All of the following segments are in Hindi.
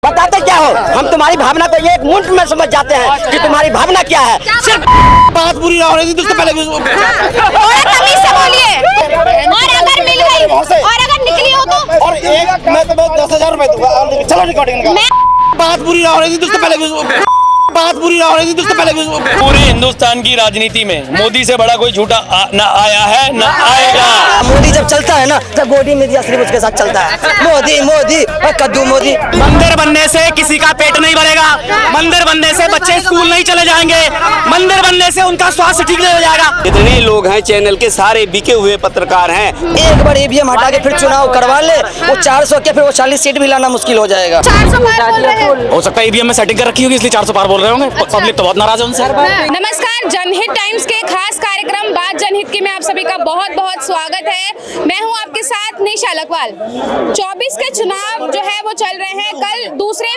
बताते क्या हो? हम तुम्हारी भावना को एक मिनट में समझ जाते हैं कि तुम्हारी भावना क्या है। सिर्फ बात पूरी ना हो रही थी तो उससे पहले और तमीज से बोलिए। और अगर मिल गई और अगर निकली हो तो और एक मैं तो 10,000 रुपए दूंगा। चलो रिकॉर्डिंग बात पूरी ना हो रही थी तो उससे पहले बात पूरी ना हो रही थी तो उससे पहले पूरे हिंदुस्तान की राजनीति में मोदी से बड़ा कोई झूठा न आया है न आएगा। मोदी जब चलता है ना तब गोदी मीडिया सिर्फ उसके साथ चलता है। मोदी मोदी और कद्दू मोदी। मंदिर बनने से किसी का पेट नहीं भरेगा, मंदिर बनने से बच्चे स्कूल नहीं चले जाएंगे, मंदिर बनने से उनका स्वास्थ्य ठीक नहीं हो जाएगा। जितने लोग हैं चैनल के सारे बिके हुए पत्रकार हैं। एक बार ईवीएम हटा के फिर चुनाव करवा ले, वो 400 के फिर वो 40 सीट भी लाना मुश्किल हो जाएगा। 400 पार बोल रहे हैं। हो सकता है ईवीएम में सेटिंग कर रखी होगी इसलिए 400 पार बोल रहे होंगे। पब्लिक तो बहुत नाराज है उनसे। नमस्कार, जनहित टाइम्स के खास कार्यक्रम बात जनहित के में आप सभी का बहुत बहुत स्वागत है। मैं हूं आपके साथ निशा लकवाल। 24 के चुनाव जो है वो चल रहे हैं। कल दूसरे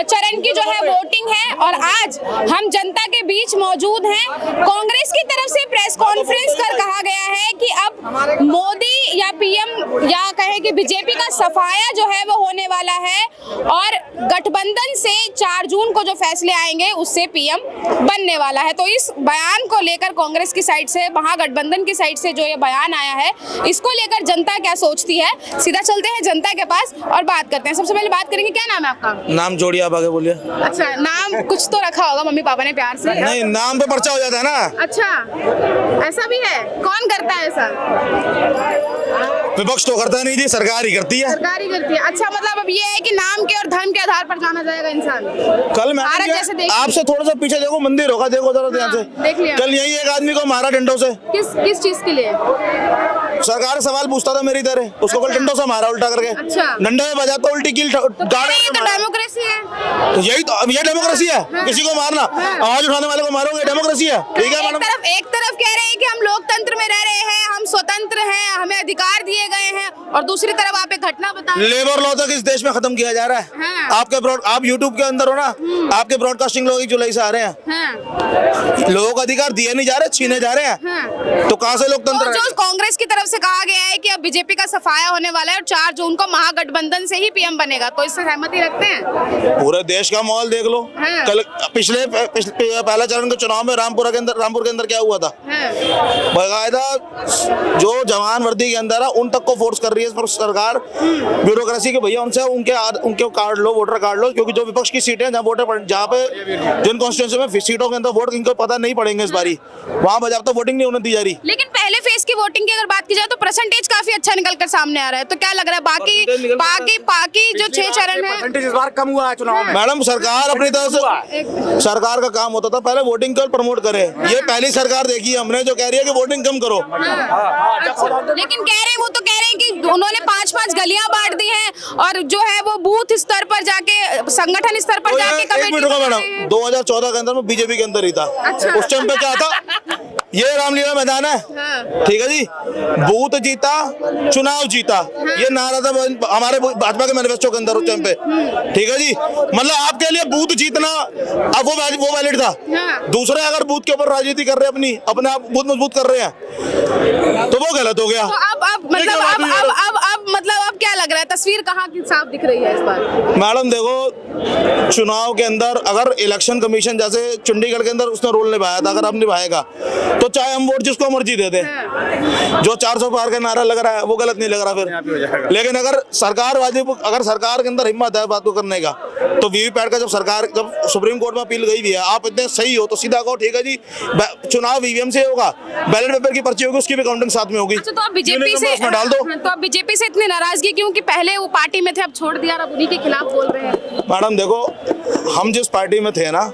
चरण की जो है वोटिंग है और आज हम जनता के बीच मौजूद हैं। कांग्रेस की तरफ से प्रेस कॉन्फ्रेंस कर कहा गया है कि अब मोदी या पीएम या कहे कि बीजेपी का सफाया जो है वो होने वाला है और गठबंधन से 4 जून को जो फैसले आएंगे उससे पीएम बनने वाला है। तो इस बयान को लेकर कांग्रेस की साइड से, महागठबंधन की साइड से जो ये बयान आया है, इसको लेकर जनता क्या सोचती है, सीधा चलते हैं जनता के पास और बात करते हैं। सबसे पहले बात करेंगे, क्या नाम है आपका? नाम जोड़िए, आप आगे बोलिए। अच्छा, नाम कुछ तो रखा होगा मम्मी पापा ने प्यार से। नहीं, नाम पे पर्चा हो जाता है ना। अच्छा, ऐसा भी है? कौन करता है ऐसा? विपक्ष तो करता नहीं जी, सरकार ही करती है। सरकार ही करती है। अच्छा, मतलब अब ये है कि नाम के और धर्म के आधार पर जाना जाएगा इंसान। कल मैं आपसे थोड़ा सा पीछे देखो, मंदिर होगा, देखो जरा ध्यान से। देख लिया। कल यही एक आदमी को मारा डंडों से। किस चीज के लिए? सरकार सवाल पूछता था मेरी तरह, उसको कल डंडों से मारा उल्टा करके। अच्छा। डंडे में बजा तो उल्टी कील ये तो डेमोक्रेसी है। तो यही तो, अब ये डेमोक्रेसी है। किसी को मारना, आवाज उठाने वाले को मारोगे, डेमोक्रेसी है। ठीक है मैडम। एक तरफ कह रहे हैं कि हम लोकतंत्र में रह रहे हैं, हम स्वतंत्र हैं, हमें अधिकार दिए गए हैं, और दूसरी तरफ आप एक घटना बता रहे हैं। लेबर लॉ तक इस देश में खत्म किया जा रहा है। हाँ। आप यूट्यूब के अंदर हो ना, आपके ब्रॉडकास्टिंग लोग 1 जुलाई से आ रहे हैं। हाँ। लोगों को अधिकार दिए नहीं जा रहे, छीने जा रहे हैं। हाँ। तो कहाँ से लोकतंत्र तो जो कांग्रेस की तरफ से कहा गया है कि अब बीजेपी का सफाया होने वाला है और 4 जून को महागठबंधन से ही पीएम बनेगा, तो इससे सहमति रखते हैं? पूरे देश का माहौल देख लो। हाँ। कल पिछले पहला चरण के चुनाव में रामपुर के अंदर क्या हुआ था? हाँ। बाकायदा जो जवान वर्दी के अंदर है उन तक को फोर्स कर रही है सरकार, ब्यूरोक्रेसी के भैया, उनसे उनके कार्ड लो, वोटर कार्ड लो, क्योंकि जो विपक्ष की सीटें जहाँ पे जिन कॉन्स्टिट्यूंसी में सीटों के अंदर वोट इनको पता नहीं पड़ेंगे इस बारी, वहाँ बजाबता वोटिंग नहीं होने दी जा रही। लेकिन पहले फेज की वोटिंग की अगर बात की जाए तो परसेंटेज काफी अच्छा निकल कर सामने आ रहा है, तो क्या लग रहा है बाकी जो 6 चरण है इस बार कम हुआ है चुनाव में। मैडम, सरकार अपनी तरफ से, सरकार का काम होता था पहले वोटिंग को प्रमोट करे। ये पहली सरकार देखी हमने जो कह रही है कि वोटिंग कम करो। लेकिन वो तो कह रहे हैं कि उन्होंने 5-5 गलियां बांट दी हैं और जो है वो बूथ स्तर पर जाके, संगठन स्तर पर जाके एक मिनट रुको मैडम, 2014 के अंदर में बीजेपी के अंदर ही था। अच्छा। उस टाइम पे क्या था? ये रामलीला मैदान है। हाँ। ठीक है जी, बूथ जीता, चुनाव जीता, ये नारा था हमारे भाजपा के मैनिफेस्टो के अंदर उस टाइम पे। ठीक है जी, मतलब आपके लिए बूथ जीतना अब वो वैलिड था। हाँ। दूसरे अगर बूथ के ऊपर राजनीति कर रहे हैं, अपने आप बूथ मजबूत कर रहे हैं, तो वो गलत हो गया। तो अब क्या लग रहा है, तस्वीर कहाँ की साफ दिख रही है इस बार? मैडम देखो, चुनाव के अंदर अगर इलेक्शन कमीशन जैसे चंडीगढ़ के अंदर उसने रोल निभाया था, अगर अब निभाएगा तो चाहे हम वोट जिसको मर्जी दे दें। जो 400 पार का नारा लग रहा है वो गलत नहीं लग रहा फिर। लेकिन अगर सरकार के अंदर हिम्मत है बात को करने का, तो वीवीपैट का जब सुप्रीम कोर्ट में अपील गई भी है, आप इतने सही हो तो सीधा कहो ठीक है जी, चुनाव ईवीएम से होगा, बैलेट पेपर की पर्ची होगी, उसकी भी काउंटिंग साथ में होगी। अच्छा, तो आप बीजेपी से डाल दो। तो आप बीजेपी से इतनी नाराजगी क्यों कि पहले वो पार्टी में थे, अब छोड़ दिया, अब उन्हीं के खिलाफ बोल रहे हैं? मैडम देखो, हम जिस पार्टी में थे ना,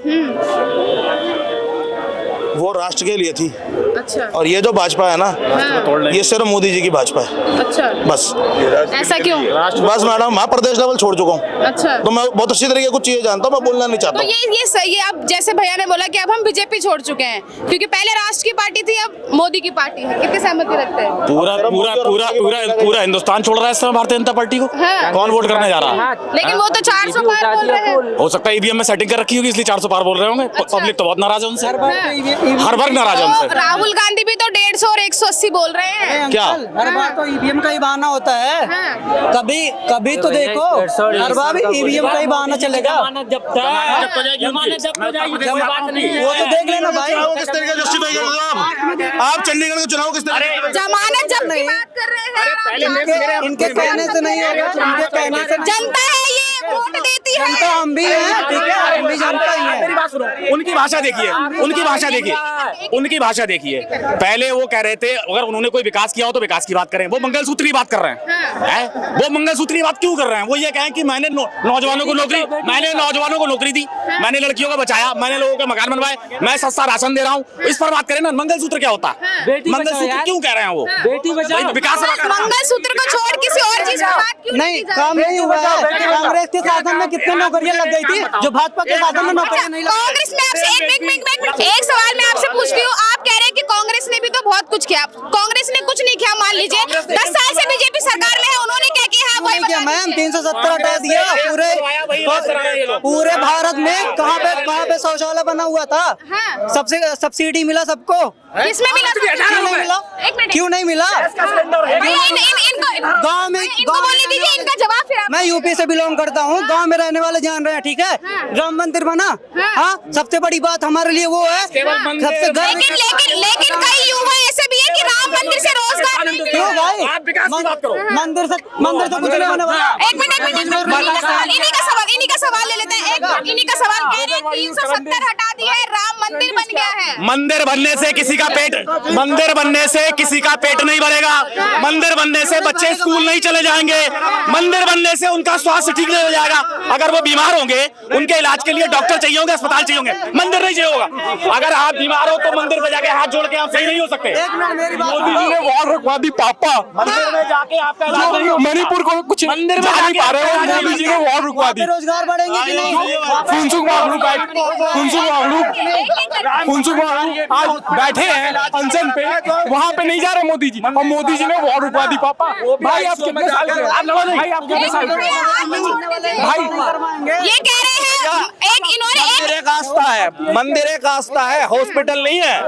वो राष्ट्र के लिए थी। अच्छा। और ये जो भाजपा है ना, हाँ। ये सिर्फ मोदी जी की भाजपा है। अच्छा। बस। ऐसा क्यों? बस मैडम, मैं प्रदेश लेवल छोड़ चुका हूँ। अच्छा। तो मैं बहुत अच्छी तरीके कुछ चीजें जानता हूँ, मैं बोलना नहीं चाहता। तो ये सही है। अब जैसे भैया ने बोला कि अब हम बीजेपी छोड़ चुके हैं, क्योंकि पहले राष्ट्र की पार्टी थी, अब मोदी की पार्टी है, कितनी सहमति रखते हैं? पूरा हिंदुस्तान छोड़ रहा है इस समय भारतीय जनता पार्टी को। हाँ। कौन वोट करने जा रहा है? लेकिन वो तो 400 पार बोल रहे हैं। हो सकता है ईवीएम में सेटिंग कर रखी होगी इसलिए 400 पार बोल रहे होंगे। पब्लिक तो बहुत नाराज है उनसे। हर वर्ग नाराज है तो उनसे। राहुल गांधी भी तो 150 और 180 बोल रहे हैं। क्या? हर बार तो ईवीएम का ही बहाना होता है। हाँ। कभी कभी तो देखो, हर बार ईवीएम का ही बहाना चलेगा। वो तो देख लेना भाई। किस तरीके से justify कर रहे हो आप चंडीगढ़ के चुनाव किस तरीके से जमानत जब्त की बात कर रहे हैं। इनके कहने से नहीं होगा, इनके कहने से जनता है ये, वोट देती है। जनता हम भी हैं, ठीक है, हम भी जनता ही हैं। मेरी बात सुनो, उनकी भाषा देखिए, उनकी भाषा देखिए, उनकी भाषा देखिए। पहले वो कह रहे थे अगर उन्होंने कोई विकास किया हो तो विकास की बात करें, वो मंगलसूत्र की बात कर रहे हैं। वो मंगलसूत्र की बात क्यों कर रहे हैं? वो ये कहें कि मैंने नौजवानों को नौकरी दी, मैंने लड़कियों को बचाया, मैंने लोगों के मकान बनवाए, मैं सस्ता राशन दे रहा हूँ, इस पर बात करें ना। मंगलसूत्र क्या होता है? मंगलसूत्र क्यों कह रहे हैं वो? विकास मंगलसूत्र को छोड़ किसी और चीज पर बात क्यों नहीं, काम नहीं हुआ है। कांग्रेस के शासन में कितने नौकरियां लग गई थी, जो भाजपा के शासन में नौकरियां नहीं लगी। कांग्रेस में आपसे एक सवाल मैं आपसे पूछती हूँ। आप कह रहे हैं कि कांग्रेस ने भी तो बहुत कुछ किया, कांग्रेस ने कुछ नहीं किया। मान लीजिए 10 साल से बीजेपी सरकार में है, उन्होंने क्या किया? हाँ, वही क्या मैम, 370 हटा दिया। पूरे भारत में कहाँ पे शौचालय बना हुआ था? हाँ। सबसे सब्सिडी मिला सबको। किसमें मिला? क्यों नहीं मिला? एक मिनट, क्यों नहीं मिला? गाँव में इनको बोलने दीजिए, इनका जवाब फिर आप। मैं यूपी से बिलोंग करता हूँ, गांव में रहने वाले जान रहे हैं, ठीक है। राम मंदिर बना, हाँ, सबसे बड़ी बात हमारे लिए वो है। सबसे लेकिन कई युवा ऐसे भी है कि राम मंदिर से रोजगार नहीं मिल क्यों रहा। भाई? मंदिर से कुछ नहीं होने वाला। एक मिनट, इन्हीं का सवाल ले लेते हैं। इन्हीं का सवाल कह रहे हैं 370 हटा दिया है, राम मंदिर बन गया है। मंदिर बनने से किसी का पेट नहीं भरेगा। मंदिर बनने से बच्चे स्कूल नहीं चले जाएंगे। मंदिर बनने से उनका स्वास्थ्य ठीक नहीं हो जाएगा। अगर वो बीमार होंगे, उनके इलाज के लिए डॉक्टर चाहिए होंगे, अस्पताल चाहिए होंगे, मंदिर नहीं चाहिए होगा। अगर आप बीमार हो तो मंदिर में जाके हाथ जोड़ के आप सही नहीं हो सकते। मोदी जी ने वॉर रुकवा दी पापा। मंदिर में जाके आपका इलाज नहीं हो- मणिपुर को कुछ मंदिर में जा नहीं जाके पा रहे हो, आपका मोदी जी ने वॉर रुकवा दी। रोजगार बढ़ेंगे कि नहीं? फुनसुक आज बैठे हैं अनशन पे, वहाँ पे नहीं जा रहे मोदी जी, और मोदी जी ने वॉर रुकवा दी पापा। भाई आप कितने साल के? भाई आप कितने साल के? भाई ये कह रहे हैं मंदिर एक आस्था है, मंदिर एक आस्था है, हॉस्पिटल नहीं है।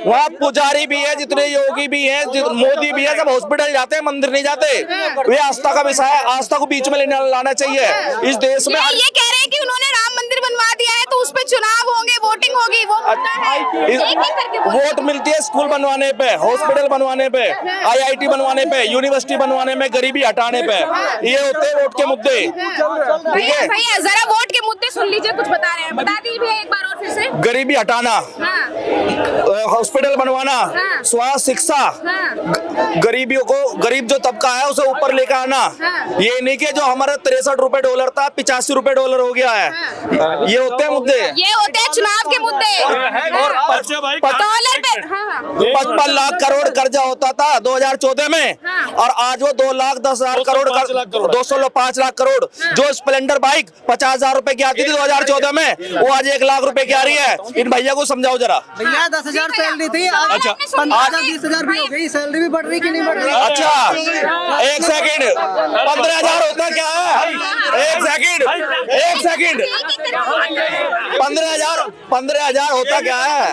वहाँ पुजारी भी है, जितने योगी भी हैं, मोदी भी है, सब हॉस्पिटल जाते हैं, मंदिर नहीं जाते। ये आस्था का विषय है, आस्था को बीच में लाना चाहिए इस देश में। ये कह रहे हैं कि उन्होंने राम मंदिर बनवा दिया है तो उस पे चुनाव होंगे, वोटिंग होगी, वो मुद्दा है। एक-एक करके बोलो। वोट मिलती है स्कूल बनवाने पे, हॉस्पिटल बनवाने पे, IIT बनवाने पे, यूनिवर्सिटी बनवाने में, गरीबी हटाने पे, ये होते हैं वोट के मुद्दे। ठीक है, भैया जरा वोट के मुद्दे सुन लीजिए, कुछ बता रहे हैं, बता दीजिए भैया एक बार और फिर से। गरीबी हटाना, हॉस्पिटल बनवाना, स्वास्थ्य, शिक्षा, गरीबियों को, गरीब जो तबका है उसे ऊपर लेकर आना। ये नहीं कि जो हमारा $63 था 85 रुपए डॉलर हो गया है। ये होते हैं मुद्दे, ये होते हैं चुनाव के मुद्दे। और डॉलर पे 55 लाख करोड़ कर्जा होता था 2014 में, और आज वो 2,10,000 करोड़, 205 लाख करोड़। जो स्प्लेंडर बाइक 50,000 रुपए की आती थी 2014 में, वो आज 1 लाख रुपए की आ रही है। इन भैया को समझाओ जरा। भैया 10,000 सैलरी थी, आज अच्छा, 15,000 20,000 भी हो गई। सैलरी भी बढ़ रही कि नहीं बढ़ रही? अच्छा, एक सेकंड, 15,000 होता क्या है? एक सेकंड 15,000 होता क्या है?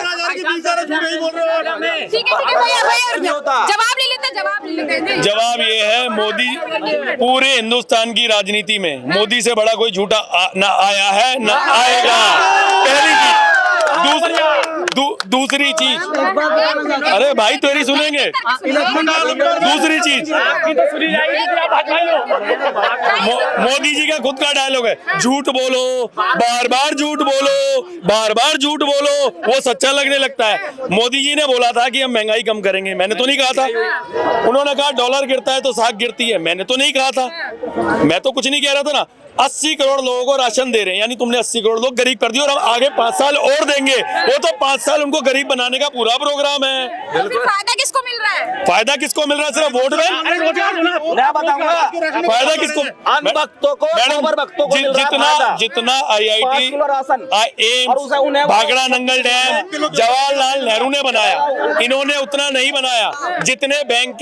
ठीक है भैया, जवाब ले लेते हैं। जवाब ये है, मोदी पूरे हिंदुस्तान की राजनीति में मोदी से बड़ा कोई झूठा ना आया है ना आएगा। पहली चीज। दूसरी चीज, अरे भाई तेरी सुनेंगे। दूसरी चीज, मोदी जी का खुद का डायलॉग है, झूठ बोलो, बार बार झूठ बोलो, बार बार झूठ बोलो, वो सच्चा लगने लगता है। मोदी जी ने बोला था कि हम महंगाई कम करेंगे, मैंने तो नहीं कहा था। उन्होंने कहा डॉलर गिरता है तो साख गिरती है, मैंने तो नहीं कहा था। मैं तो कुछ नहीं कह रहा था ना। 80 करोड़ लोगों को राशन दे रहे हैं, यानी तुमने 80 करोड़ लोग गरीब कर दिए, और हम आगे 5 साल और देंगे। वो तो 5 साल उनको गरीब बनाने का पूरा प्रोग्राम है। फायदा किसको मिल रहा है? फायदा किसको मिल रहा है? सिर्फ वोट में। मैं बताऊंगा फायदा किसको, भक्तों को, भक्तों को जितना IIT, AIIMS, Bhakra Nangal dam Jawaharlal Nehru ने बनाया, इन्होंने उतना नहीं बनाया। जितने बैंक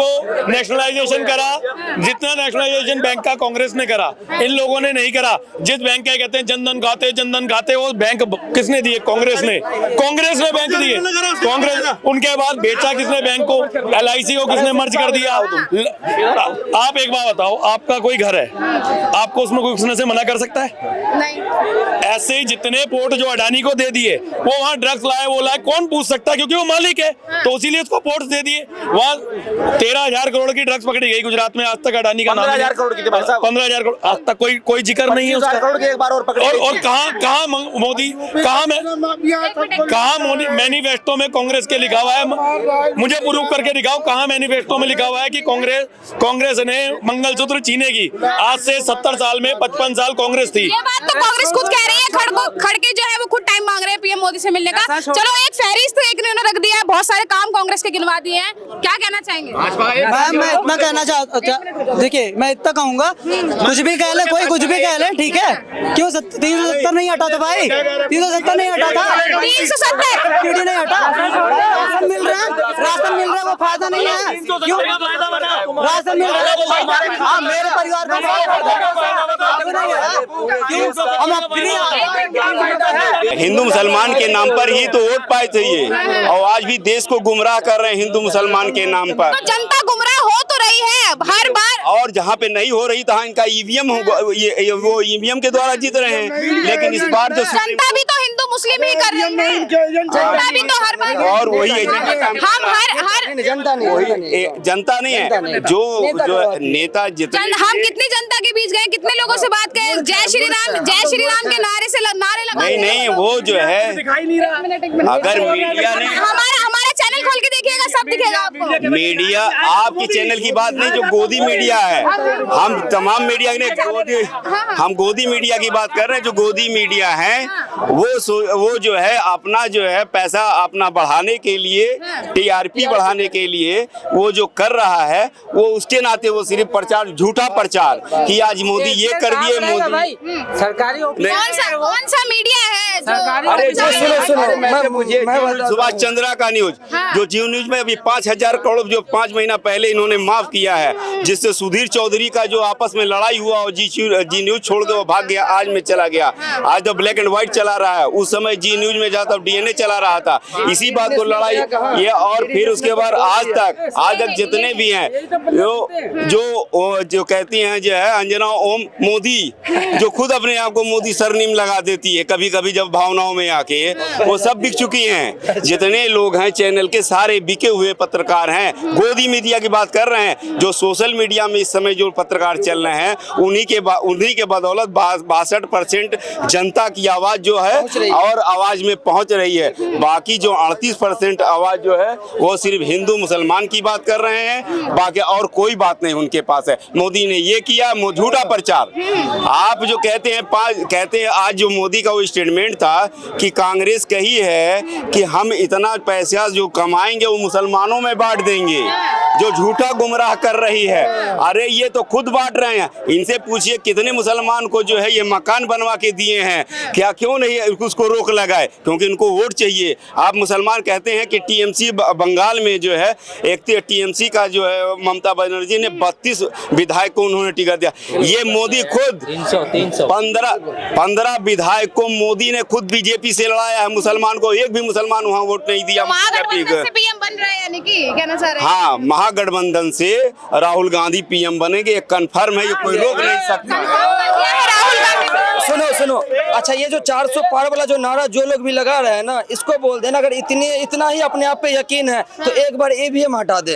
को नेशनलाइजेशन करा, जितना नेशनलाइजेशन बैंक का कांग्रेस ने करा, इन लोगों ने नहीं करा। जिस बैंक के कहते हैं जनधन खाते, वो बैंक किसने किसने दिए? कांग्रेस ने बैंक दिए। कांग्रेस, उनके बाद बेचा किसने बैंक को? LIC को किसने मर्ज कर दिया? आप एक बात बताओ, आपका कोई घर है, आपको उसमें कोई घुसने से मना कर सकता है? नहीं। ऐसे ही जितने पोर्ट जो अडानी को दे दिए, वो वहाँ ड्रग्स लाए, वो लाए, कौन पूछ सकता है? क्योंकि वो मालिक है, तो इसीलिए उसको पोर्ट दे दिए। वहाँ 13,000 करोड़ की ड्रग्स पकड़ी गई गुजरात में, आज तक अडानी का नाम 15,000 करोड़ की थी भाई साहब। 15,000 करोड़, आज तक कोई जिक्र नहीं है उसका। 25,000 करोड़ की एक बार और पकड़ी और कहाँ मोदी, कहाँ मैनिफेस्टो में कांग्रेस के लिखा हुआ है? मुझे प्रूव करके दिखाओ, कहाँ मैनिफेस्टो में लिखा हुआ है कि कांग्रेस ने मंगलसूत्र छीनेगी? आज से 70 साल में 55 साल कांग्रेस थी। ये बात तो कांग्रेस खुद कह रही है, खड़के जो है वो खुद टाइम मांग रहे हैं पीएम मोदी से मिलने का। चलो एक फहरिस्त एक ने रख दिया है, बहुत सारे काम कांग्रेस के गिनवा दिए हैं, क्या कहना चाहेंगे? मैम मैं इतना कहना चाहता, देखिए मैं इतना कहूंगा, कुछ भी कह ले, कोई कुछ भी कह ले, ठीक है? क्यों 370 नहीं हटा था भाई? 370 नहीं हटा था, 370 क्यों नहीं हटा? राशन मिल रहा है, वो फायदा नहीं है। क्यों राशन मिल रहा है? हाँ, मेरे परिवार में हम हिंदू मुसलमान के नाम पर ही तो वोट पाए थे ये, और आज भी देश को गुमराह कर रहे हैं हिंदू मुसलमान के नाम पर। तो जनता गुमराह हो तो रही है हर बार, और जहाँ पे नहीं हो रही तहाँ इनका ईवीएम वो ईवीएम के द्वारा जीत रहे हैं। लेकिन इस बार जो जनता भी तो हिंदू मुस्लिम ही कर रही है, जनता भी तो हर बार, और वही एजेंडा, हम हर जनता नहीं है जो नेता जितने, हम कितनी जनता के बीच गए, कितने लोगों से बात करें, जय श्री राम के नारे लगा। नहीं वो जो है, अगर मीडिया ने, हमारा चैनल खोल के देखिएगा, सब दिखेगा आपको। मीडिया आपकी चैनल की बात नहीं, जो गोदी मीडिया है, हम तमाम मीडिया ने हम गोदी मीडिया की बात कर रहे हैं। जो गोदी मीडिया है वो जो है अपना जो है पैसा अपना बढ़ाने के लिए, TRP बढ़ाने के लिए वो जो कर रहा है, वो उसके नाते वो सिर्फ प्रचार, झूठा प्रचार कि आज मोदी ये कर दिए, मोदी सरकारी कौन सा मीडिया है अरे सुनो मुझे सुभाष चंद्रा का न्यूज, जो जियो न्यूज में अभी 5,000 करोड़ जो 5 महीना पहले इन्होंने माफ किया है, जिससे सुधीर चौधरी का जो आपस में लड़ाई हुआ और जी न्यूज छोड़ के वो भाग गया, आज में चला गया। आज तो ब्लैक एंड व्हाइट चला रहा है, उस समय जी न्यूज में जाता DNA चला रहा था। इसी बात को लड़ाई ये, और फिर उसके बाद आज तक जितने भी हैं जो कहती हैं जो है अंजना ओम मोदी, जो खुद अपने आप को मोदी सरनेम लगा देती है कभी कभी जब भावनाओं में आके, वो सब बिक चुकी हैं। जितने लोग हैं चैनल के सारे बिके हुए पत्रकार हैं। गोदी मीडिया की बात कर रहे हैं, जो सोशल मीडिया में इस समय जो पत्रकार चल रहे हैं, उन्हीं के बदौलत 62% जनता की आवाज जो है और आवाज में पहुंच रही है। बाकी जो 38% आवाज जो है वो सिर्फ हिंदू मुसलमान की बात कर रहे हैं, बाकी और कोई बात नहीं उनके पास है। मोदी ने ये किया, झूठा प्रचार। आप जो कहते हैं आज जो मोदी का वो स्टेटमेंट था कि कांग्रेस कही है कि हम इतना पैसा जो कमाएंगे वो मुसलमानों में बांट देंगे, जो झूठा गुमराह कर रही है। अरे ये तो खुद बांट रहे हैं, इनसे पूछिए कितने मुसलमान को जो है ये मकान बनवा के दिए हैं, क्या क्यों नहीं उसको रोक लगाए? क्योंकि उनको वोट चाहिए। आप मुसलमान कहते हैं कि TMC बंगाल में जो है, एक TMC का जो है ममता बनर्जी ने 32 विधायक को उन्होंने टिकट दिया। ये मोदी खुद 15 विधायक को मोदी ने खुद बीजेपी से लड़ाया है। मुसलमान को एक भी मुसलमान वहाँ वोट नहीं दिया। पीएम बन रहे हैं, यानी कि कहना चाह रहे हैं। हाँ, महागठबंधन से राहुल गांधी PM बनेंगे, ये कन्फर्म है, ये कोई रोक नहीं सकता। सुनो, अच्छा ये जो 400 पार वाला जो नारा जो लोग भी लगा रहे हैं ना, इसको बोल देना अगर इतना ही अपने आप पे यकीन है तो एक बार EVM हटा दे,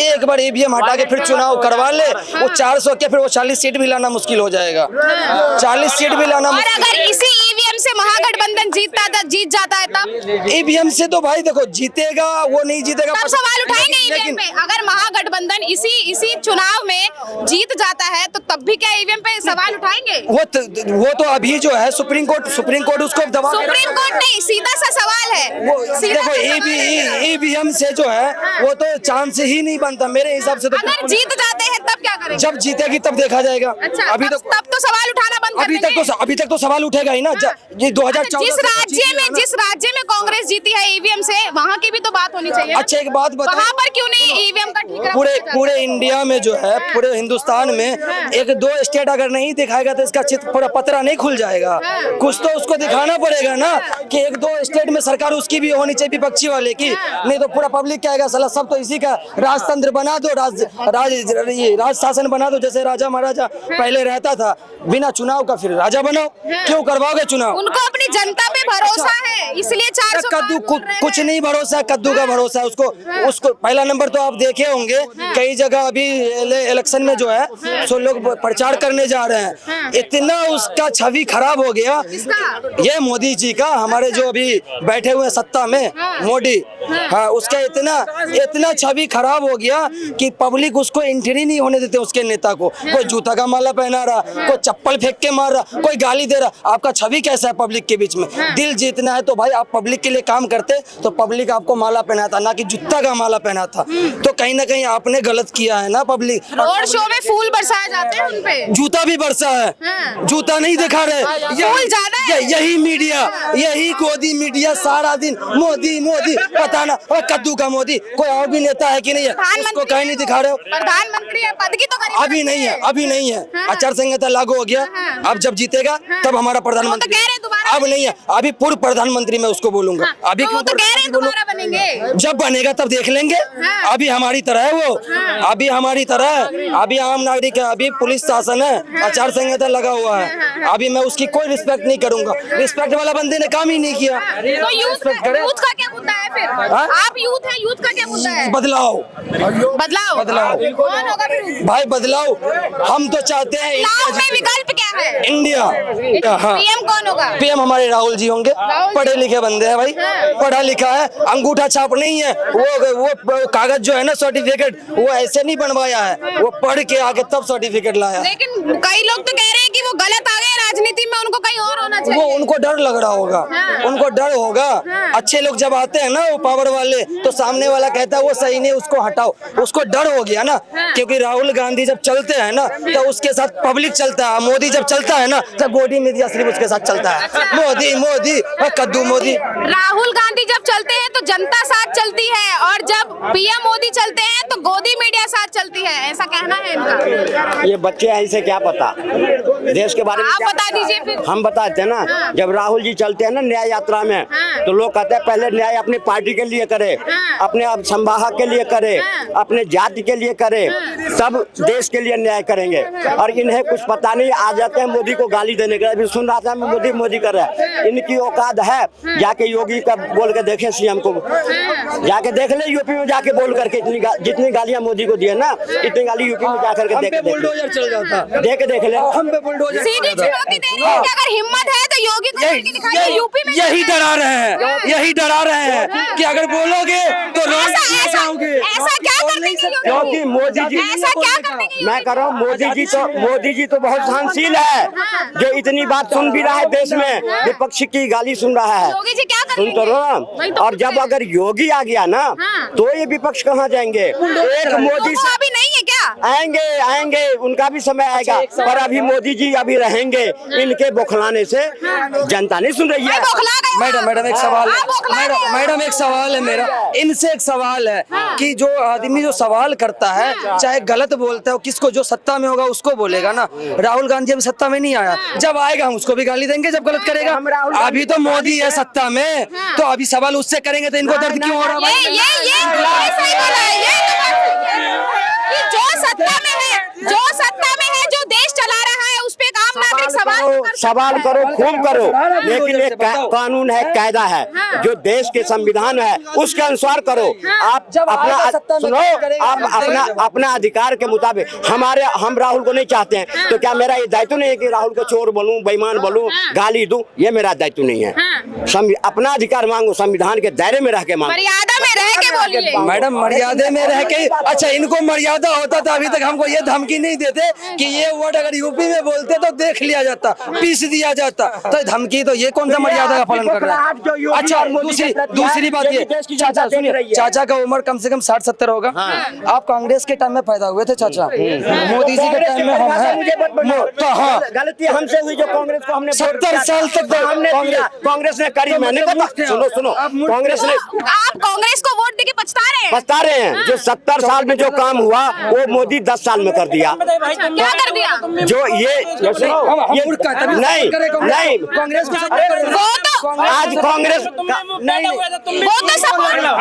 एक बार EVM हटा के फिर चुनाव करवा ले। वो 400 के फिर वो 40 सीट भी लाना मुश्किल हो जाएगा, 40 सीट भी लाना। और अगर इसी EVM से महागठबंधन जीत जाता है तब EVM से तो भाई देखो जीतेगा वो नहीं जीतेगा, तब सवाल उठाएंगे EVM पे। अगर महागठबंधन इसी चुनाव में जीत जाता है तो तब भी क्या EVM पे सवाल उठाएंगे? वो तो अभी जो है सुप्रीम कोर्ट उसको दबा, सुप्रीम कोर्ट नहीं, सीधा सा सवाल है। वो देखो EVM से जो है वो तो चांस ही नहीं बनता मेरे हिसाब से। तो अगर जीत जाते हैं तब क्या करेंगे? जब जीतेगी तब देखा जाएगा। अच्छा, अभी तब तो सवाल उठाना बंद कर देंगे। अभी तक तो सवाल उठेगा ही ना। ये 2014 जिस राज्य में कांग्रेस जीती है ईवीएम से, वहाँ की भी तो बात होनी चाहिए। अच्छा एक बात बताओ, वहाँ पर क्यों नहीं ईवीएम का ठीक पूरे इंडिया में जो है, पूरे हिंदुस्तान में एक दो स्टेट अगर नहीं दिखाएगा तो इसका चित्र पूरा पतरा नहीं खुल जाएगा। कुछ तो उसको दिखाना पड़ेगा ना कि एक दो स्टेट में सरकार उसकी भी होनी चाहिए, विपक्षी वाले की, नहीं तो पूरा पब्लिक क्या आएगा साला सब तो इसी का राजतंत्र बना दो, राज शासन बना दो, जैसे राजा महाराजा पहले रहता था, बिना चुनाव का फिर राजा बनाओ। क्यों करवाओगे चुनाव? उनको अपनी जनता पे भरोसा है, इसलिए 400 कद्दू कुछ नहीं भरोसा है, कद्दू का भरोसा है उसको पहला नंबर तो आप देखे होंगे कई जगह अभी इलेक्शन में जो है सो लोग प्रचार करने जा रहे हैं, इतना उसका छवि खराब हो गया। ये मोदी जी का, हमारे जो अभी बैठे हुए सत्ता में मोदी, हाँ उसका इतना छवि खराब हो गया कि पब्लिक उसको एंट्री नहीं होने देते उसके नेता को। कोई जूता का माला पहना रहा, कोई चप्पल फेंक के मार रहा, कोई गाली दे रहा। आपका छवि कैसा है पब्लिक के बीच में? दिल जीतना है तो भाई आप पब्लिक के लिए काम करते तो पब्लिक आपको माला पहनाता, ना कि जूता का माला पहना था। तो कहीं ना कहीं आपने गलत किया है ना। पब्लिक रोड शो में फूल बरसाए जाते हैं उन पे, जूता भी बरसा है, जूता नहीं दिखा रहे। फूल ज्यादा है। यही मीडिया, यही गोदी मीडिया सारा दिन मोदी मोदी, पता ना और कद्दू का मोदी। कोई और भी नेता है कि नहीं है? उसको कहीं नहीं दिखा रहे हो। प्रधानमंत्री है, पद की तो करीब अभी नहीं है, अभी नहीं है। आचार संहिता लागू हो गया, अब जब जीतेगा तब हमारा प्रधानमंत्री। अब नहीं है, अभी पूर्व प्रधानमंत्री मैं उसको बोलूंगा। अभी तो वो तो कह रहे हैं दोबारा बनेंगे, जब बनेगा तब देख लेंगे। अभी हमारी तरह है वो, अभी हमारी तरह है, अभी आम नागरिक है, अभी पुलिस शासन है, आचार संहिता लगा हुआ है। अभी मैं उसकी कोई रिस्पेक्ट नहीं करूंगा। रिस्पेक्ट वाला बंदे ने काम ही नहीं किया। तो यूथ का क्या मुद्दा है फिर? आप यूथ है, यूथ का क्या मुद्दा है? बदलाव बदलाव कौन होगा फिर? भाई बदलाव हम तो चाहते हैं। बदलाव में विकल्प क्या है? इंडिया। हाँ, पीएम कौन होगा? पीएम हमारे राहुल जी होंगे, पढ़े लिखे बंदे हैं भाई, पढ़ा लिखा है, अंगूठा छाप नहीं है। वो कागज जो है ना सर्टिफिकेट, वो ऐसे नहीं बनवाया है, वो पढ़ के आके तब सर्टिफिकेट लाया। लेकिन कई लोग तो कह रहे हैं कि वो गलत आ गए राजनीति में, उनको कहीं और होना चाहिए। वो उनको डर लग रहा होगा, उनको डर होगा। अच्छे लोग जब आते हैं ना वो पावर वाले, तो सामने वाला कहता है वो सही नहीं, उसको हटाओ। उसको डर हो गया ना, क्योंकि राहुल गांधी जब चलते हैं ना तो उसके साथ पब्लिक चलता है। मोदी जब चलता है ना तो गोदी मीडिया सिर्फ उसके साथ चलता है। मोदी मोदी और कद्दू मोदी। राहुल गांधी जब चलते हैं तो जनता साथ चलती है, और जब पीएम मोदी चलते हैं तो गोदी मीडिया साथ चलती है, ऐसा कहना है इनका। ये बच्चे हैं, इसे क्या पता देश के बारे में? आप बता दीजिए फिर। हम बताते हैं ना, जब राहुल जी चलते हैं ना न्याय यात्रा में, तो लोग कहते हैं पहले न्याय अपनी पार्टी के लिए करे, अपने संवाहक के लिए करे, अपने जाति के लिए करे, तब देश के लिए न्याय करेंगे। और इन्हें कुछ पता नहीं, आ जाते हैं मोदी को गाली देने के लिए। अभी सुन रहा था मैं, मोदी मोदी कर रहा है। इनकी औकात है, जाके योगी का बोल के देखे, सीएम को जाके देख ले, यूपी में जाके बोल करके जितनी गालियां मोदी को दिए ना, इतनी गाली यूपी में जाकर के देख बुलडोजर चल जाता, देख ले। हम पे बुलडोजर। सीधी चुनौती दे रहे हैं कि अगर हिम्मत है तो योगी को करके दिखाइए। यूपी में यही डरा रहे हैं, यही डरा रहे हैं कि अगर बोलोगे तो ऐसा क्या कर देंगे योगी? क्योंकि मोदी जी, ऐसा क्या कर देंगे? मैं कह रहा हूँ मोदी जी तो बहुत सहनशील है, जो इतनी बात सुन भी रहा है देश में, विपक्ष की गाली सुन रहा है। योगी जी क्या सुन तो रहो। और जब अगर योगी आ गया ना तो ये विपक्ष कहाँ जाएंगे? एक मोदी तो अभी नहीं है क्या? आएंगे, उनका भी समय आएगा, पर अभी मोदी जी अभी रहेंगे। इनके बौखलाने से जनता नहीं सुन रही है। मैडम एक सवाल है, मैडम एक सवाल है मेरा, इनसे एक सवाल है कि जो आदमी जो सवाल करता है चाहे गलत बोलता है, किसको जो सत्ता में होगा उसको बोलेगा ना। राहुल गांधी अभी सत्ता में नहीं आया, जब आएगा हम उसको भी गाली देंगे जब गलत करेगा। अभी तो मोदी है सत्ता में, तो अभी सवाल उससे करेंगे तो इनको दर्द क्यों हो रहा है? जो सत्ता में है, जो देश चला रहा है, उस पे एक आम नागरिक सवाल करो, खूब करो, लेकिन एक कानून है, कायदा है, जो देश के संविधान है उसके अनुसार करो। आप अपना सुनो, आप अपना अधिकार के मुताबिक, हम राहुल को नहीं चाहते हैं, तो क्या मेरा ये दायित्व नहीं है कि राहुल को चोर बोलूं, बेईमान बोलूं, गाली दूं? ये मेरा दायित्व नहीं है। अपना अधिकार मांगो, संविधान के दायरे में रह के मांगो। मर्यादा में रह के बोलिए। मैडम मर्यादा में रह के, अच्छा इनको मर्यादा होता तो अभी तक हमको ये धमकी नहीं देते कि ये वर्ड अगर यूपी में बोलते तो देख लिया जाता, पीस दिया जाता। तो धमकी, तो ये कौन सा मर्यादा का पालन कर रहा है? अच्छा दूसरी बात ये, चाचा सुनिए, चाचा का उम्र कम से कम 60-70 होगा। आप कांग्रेस के टाइम में पैदा हुए थे चाचा, मोदी जी के टाइम में हम हैं। तो हाँ, गलती हमसे हुई जो कांग्रेस को हमने 70 साल तक कांग्रेस ने करी। मैंने सुनो कांग्रेस ने, आप कांग्रेस को वोट देके बता रहे हैं जो 70 साल में जो काम हुआ वो मोदी 10 साल में कर दिया। क्या कर दिया? जो ये नहीं कांग्रेस को वो तो आज कांग्रेस वो तो सपोर्ट है ना,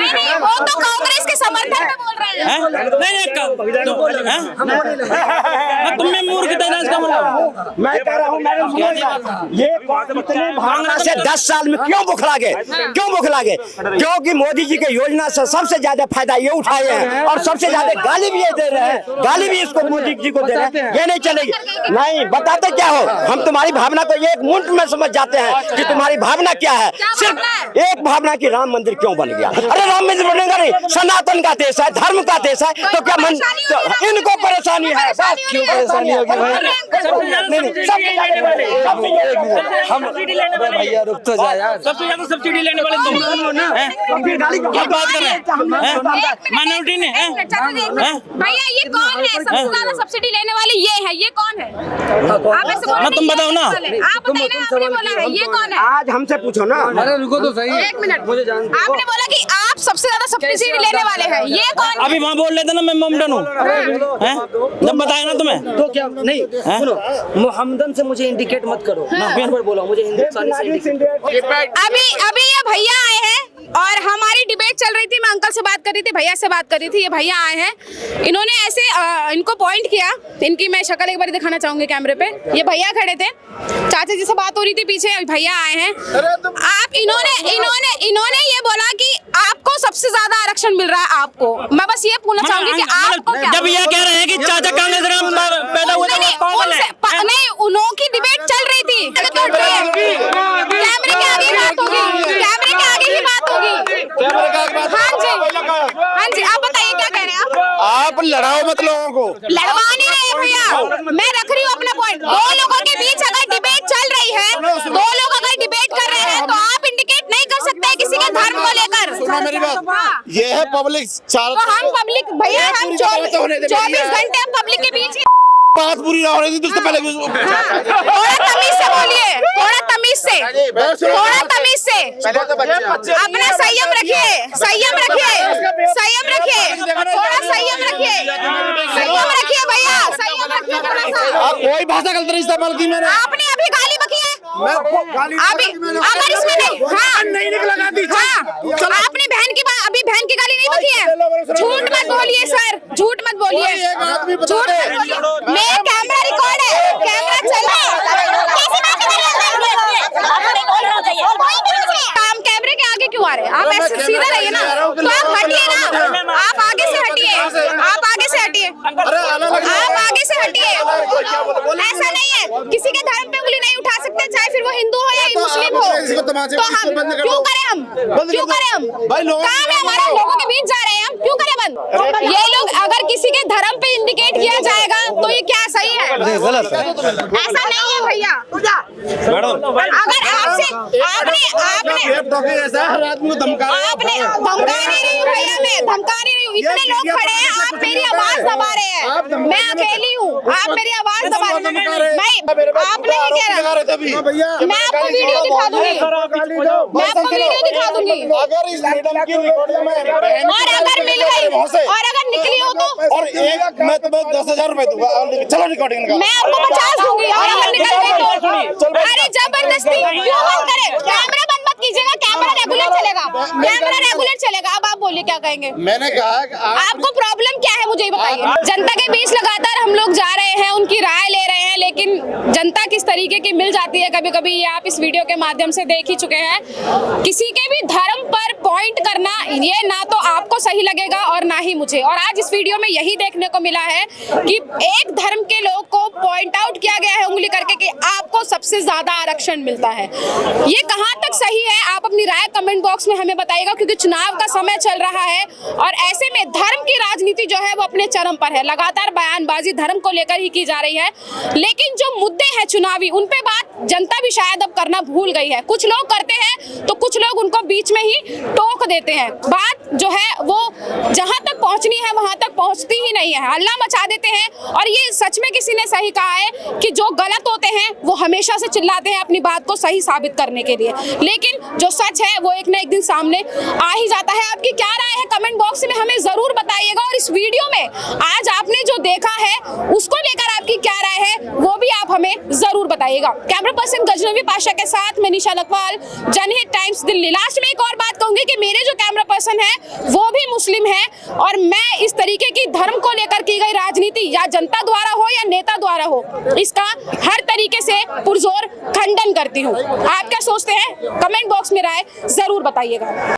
नहीं वो तो कांग्रेस के समर्थन में बोल रहे हैं। तुमने मूर्खता का मतलब, मैं कह रहा हूँ ये इतनी भावना से 10 साल में क्यों बुखला गए? क्योंकि मोदी जी के योजना से सबसे ज्यादा फायदा ये उठाए हैं और सबसे ज्यादा गाली भी ये दे रहे हैं, गाली भी इसको मोदी जी को दे रहे हैं। ये नहीं चलेगी। नहीं बताते क्या हो, हम तुम्हारी भावना को एक मिनट में समझ जाते हैं कि तुम्हारी भावना क्या है। सिर्फ एक भावना की राम मंदिर क्यों बन गया? अरे राम मंदिर बनेगा नहीं, सनातन का देश है, धर्म का देश है, तो क्या इनको परेशानी है? क्यों परेशानी होगी भाई? हम भैया रुक तो जा यार। सबसे ज्यादा सब्सिडी लेने वाले तुम क्या बात कर रहे हैं? माइनॉरिटी ने भैया ये कौन है सबसे ज्यादा सब्सिडी लेने वाले? ये कौन है? आप ऐसे बोलो, तुम बताओ ना। आप बताइए ना, आपने बोला है ये कौन है? आज हमसे पूछो ना। अरे रुको तो सही, एक मिनट, मुझे जान दो। आपने बोला कि आप सबसे ज्यादा सब्सिडी लेने वाले हैं, ये कौन है? अभी वहाँ बोल रहे थे ना मैं मोमडन हूँ, जब बताया ना तुम्हें। तो क्या नहीं सुनो, मोहम्मदन से मुझे इंडिकेट मत करो। मैं बोला मुझे हिंदुस्तानी से indicate। अभी ये भैया आए हैं और हमारी डिबेट चल रही थी, मैं अंकल से बात कर रही थी, भैया से बात कर रही थी, ये भैया आए हैं, इन्होंने ऐसे इनको पॉइंट किया, इनकी मैं शक्ल एक बार दिखाना चाहूंगी कैमरे पे। ये भैया खड़े थे, चाचा जी से बात हो रही थी पीछे, भैया आए हैं। आप इन्होंने ये बोला कि आपको सबसे ज्यादा आरक्षण मिल रहा है आपको। मैं बस ये पूछना चाहूंगी कि आपको क्या? जब ये कह रहे हैं कि चाचा कांग्रेस में पैदा हुए नहीं, उनकी डिबेट चल रही थी। कैमरे के आगे ही बात होगी, कैमरे के आगे ही बात होगी। हाँ जी, आप बताइए क्या कह रहे हैं आप लड़ाओ मत लोगों को। लड़वा नहीं रहे भैया, मैं रख रही हूँ अपना पॉइंट। दो लोगों के बीच अगर डिबेट चल रही है, दो लोग अगर डिबेट कर रहे हैं, तो आप इंडिकेट नहीं कर सकते किसी के धर्म को लेकर। सुनो मेरी बात, ये है पब्लिक। तो हम पब्लिक भैया, हम 24 घंटे हम पब्लिक के बीच। बात पूरी ना होने दी तो उससे पहले थोड़ा तमीज से बोलिए, थोड़ा तमीज से, थोड़ा तमीज से। अपना संयम रखिए, संयम रखिए, संयम रखिए, थोड़ा संयम रखिए, संयम रखिए भैया, संयम रखिए थोड़ा सा। कोई भाषा गलत नहीं इस्तेमाल की मैंने। आपने अभी गाली बकी है, अभी अगर इसमें नहीं लगा दी। आपने अभी बहन की गाली नहीं बकी है। झूठ मत बोलिए सर, झूठ मत बोलिए, झूठ मत बोलिए। मेरा कैमरा रिकॉर्ड है, कैमरा चल रहा है। काम कैमरे के आगे क्यों आ रहे हैं? आप ऐसे सीधा रहिए ना, तो आप हटिए ना, आप आगे से हटिए, आप आगे से हटिए, आप आगे से हटिए। ऐसा नहीं है, किसी के धर्म पे उंगली नहीं उठा सकते, चाहे फिर वो हिंदू हो या मुस्लिम हो। तो हम क्यों करें? हम काम है हमारा, लोगों के बीच जा रहे हैं हम, क्यों करें बंद? ये लोग अगर किसी के धर्म पे इंडिकेट किया जाएगा तो ये क्या सही है? गलत है, ऐसा नहीं है भैया। अगर आपसे आपने धमका नहीं रही हूँ भैया, मैं धमका नहीं रही हूँ। इतने लोग खड़े हैं, आप मेरी आवाज दबा रहे हैं, मैं अकेली हूँ, आप मेरी आवाज दबा रहे हैं। आपने ही कह रहा, मैं आपको वीडियो दिखा दूंगी, मैं आपको वीडियो दिखा दूंगी। और अगर मिल गई और अगर निकली हो तो और एक मैं तुम्हें 10,000 रुपए दूंगा। चलो रिकॉर्डिंग का। मैं आपको 50 दूंगी और अगर निकल गई तो। अरे जबरदस्ती क्यों बंद करें? कैमरा बंद मत कीजिएगा, कैमरा रेगुलर चलेगा, कैमरा रेगुलर चलेगा। अब आप बोलिए क्या कहेंगे? मैंने कहा आपको प्रॉब्लम क्या है मुझे बताइए। जनता के बीच लगातार हम लोग जा रहे हैं, उनकी राय ले रहे हैं, लेकिन जनता किस तरीके की मिल जाती है कभी कभी, ये आप इस वीडियो के माध्यम से देख ही चुके हैं। किसी के भी धर्म पर पॉइंट करना ये ना तो आपको सही लगेगा और ना ही मुझे। और आज इस वीडियो में यही देखने को मिला है कि एक धर्म के लोग को पॉइंट आउट किया गया है उंगली करके कि आपको सबसे से ज्यादा आरक्षण मिलता है। ये कहाँ तक सही है, आप अपनी राय कमेंट बॉक्स में हमें बताइएगा, क्योंकि चुनाव का समय चल रहा है और ऐसे में धर्म की राजनीति जो है वो अपने चरम पर है। लगातार बयानबाजी धर्म को लेकर ही की जा रही है, लेकिन जो मुद्दे हैं चुनावी, उन पे बात जनता भी शायद अब करना भूल गई है। कुछ लोग करते हैं तो कुछ लोग उनको बीच में ही टोक देते हैं। बात जो है वो जहां तक पहुंचनी है वहां तक पहुंचती ही नहीं है, हल्ला मचा देते हैं। और ये सच में किसी ने सही कहा है कि जो गलत होते हैं वो हमेशा से चिल्लाते हैं अपनी बात को सही साबित करने के लिए, लेकिन जो सच है वो एक ना एक दिन सामने आ ही जाता है। आपकी क्या राय है कमेंट बॉक्स में हमें जरूर बताइएगा, और इस वीडियो में आज आपने जो देखा है उसको लेकर आपकी क्या राय है वो भी आप हमें जरूर बताइएगा। कैमरा पर्सन गजनवी पाशा के साथ मैं निशा लकवाल, जनहित टाइम्स दिल्ली। लास्ट में एक और बात कहूंगी कि मेरे जो कैमरा पर्सन है वो भी मुस्लिम है, और मैं इस तरीके की धर्म को लेकर की गई राजनीति या जनता द्वारा हो या नेता द्वारा हो, इसका हर तरीके से पुरजोर खंडन करती हूँ। आप क्या सोचते हैं कमेंट बॉक्स में राय जरूर बताइएगा।